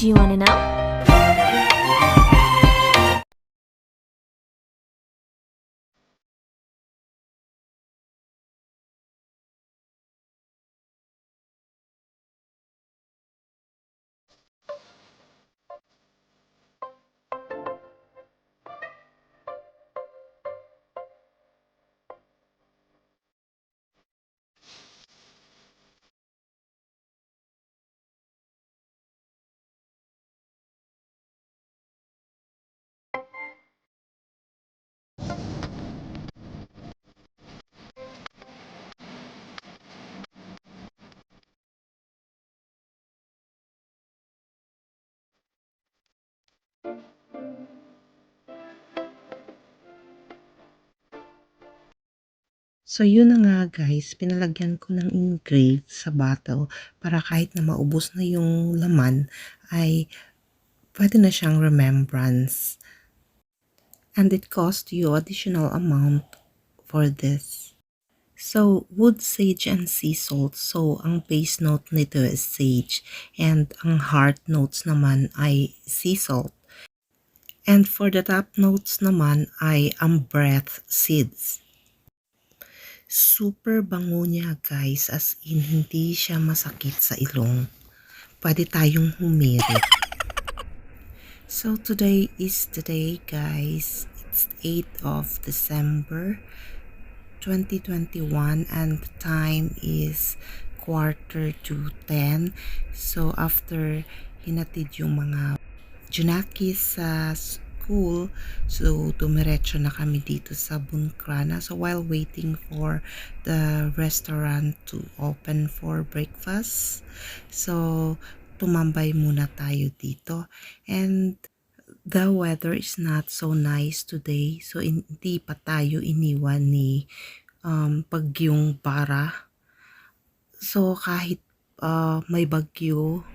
Do you want to know? So yun na nga guys, pinalagyan ko ng engrave sa bottle para kahit na maubos na yung laman ay pwede na siyang remembrance. And it cost you additional amount for this. So, wood, sage, and sea salt. So, ang base note nito is sage. And ang heart notes naman ay sea salt. And for the top notes naman ay ang breath seeds. Super bango niya guys, as in hindi siya masakit sa ilong. Pwede tayong humirit. So today is the day guys. It's 8th of December 2021 and the time is 9:45. So after hinatid yung mga Junakis sa school, so dumiretso na kami dito sa Bunkrana. So while waiting for the restaurant to open for breakfast, so tumambay muna tayo dito. And the weather is not so nice today, so hindi pa tayo iniwan ni bagyong Bara. So kahit may bagyo,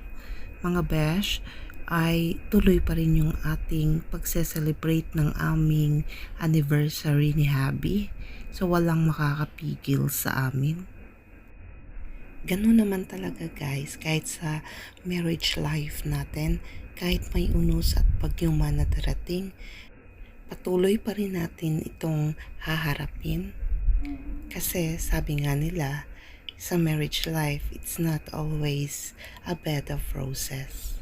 mga besh, ay tuloy pa rin yung ating pagse-celebrate ng aming anniversary ni Habi. So walang makakapigil sa amin. Ganun naman talaga guys, kahit sa marriage life natin, kahit may unos at bagyo man na darating, patuloy pa rin natin itong haharapin. Kasi sabi nga nila, sa marriage life, it's not always a bed of roses.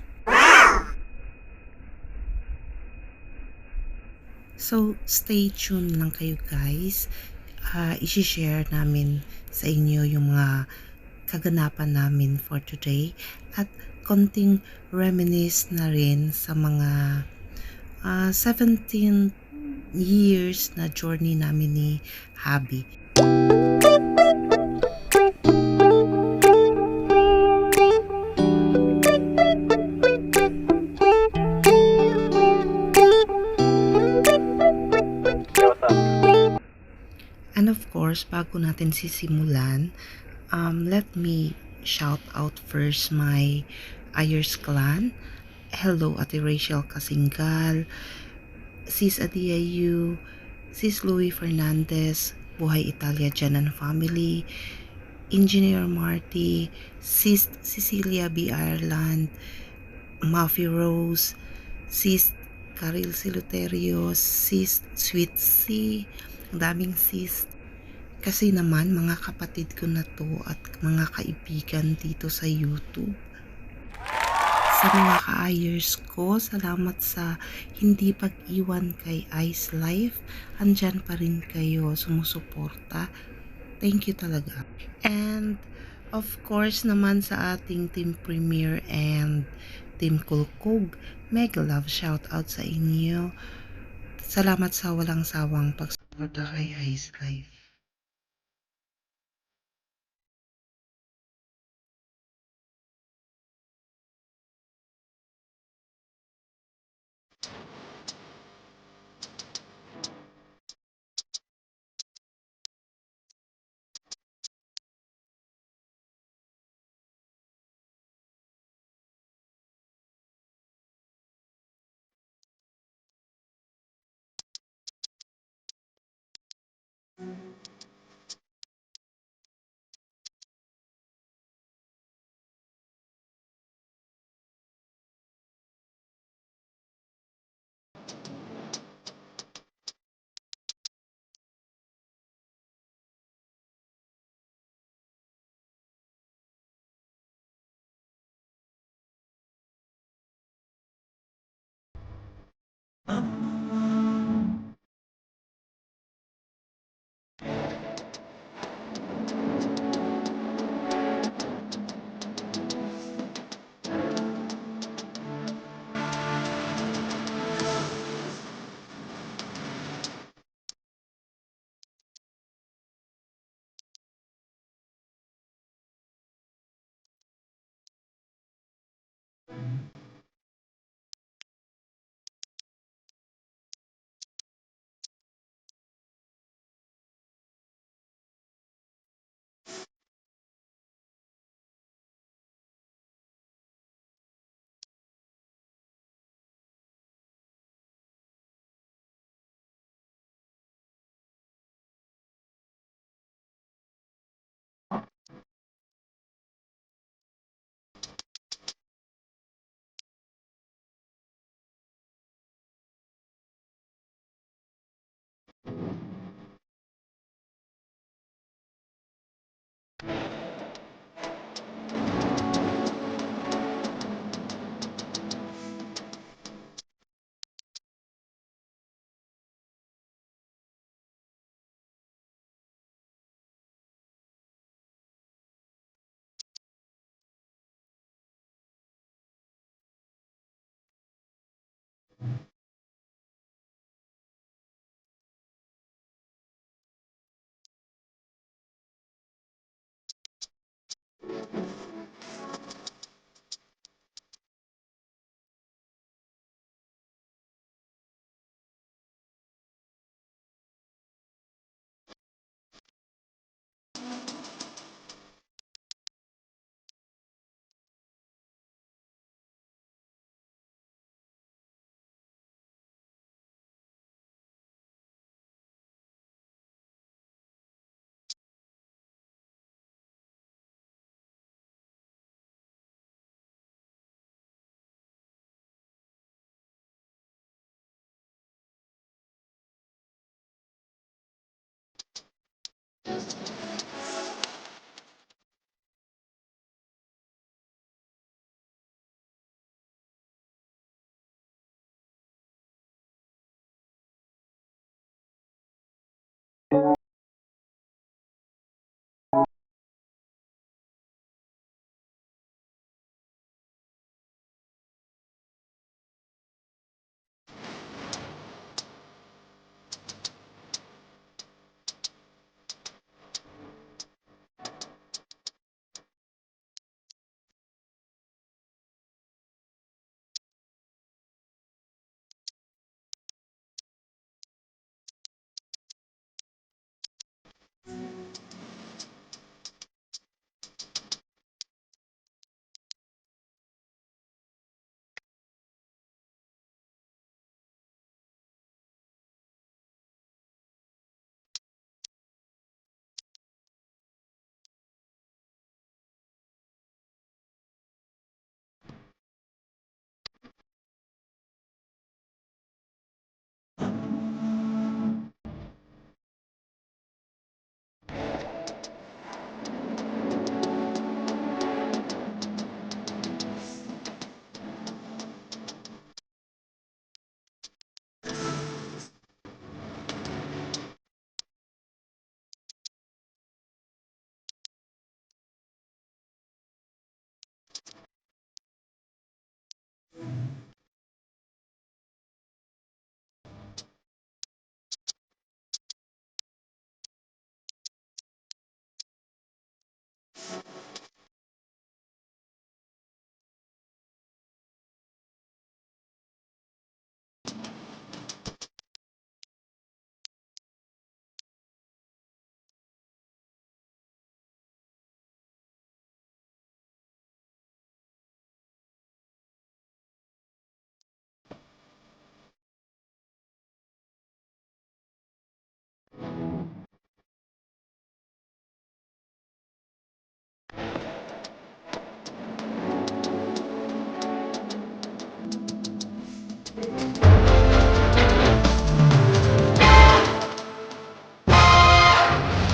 So, stay tuned lang kayo guys. I-share namin sa inyo yung mga kaganapan namin for today at konting reminisce na rin sa mga 17 years na journey namin ni Habi. And of course, bago natin sisimulan, let me shout out first my Ayers clan. Hello, Ate Rachel Kasingal, Sis Adiayu, Sis Louie Fernandez, Buhay Italia Jan and Family, Engineer Marty, Sis Cecilia B. Ireland, Mafi Rose, Sis Caril Siluterio, Sis Sweet C, ang daming sis. Kasi naman mga kapatid ko na to at mga kaibigan dito sa YouTube. Sa mga ka-ayers ko, salamat sa hindi pag-iwan kay Ice Life. Andyan pa rin kayo sumusuporta. Thank you talaga. And of course naman sa ating Team Premier and Team Kulkog, mega love shout out sa inyo. Salamat sa walang sawang pagsuporta kay Ice Life.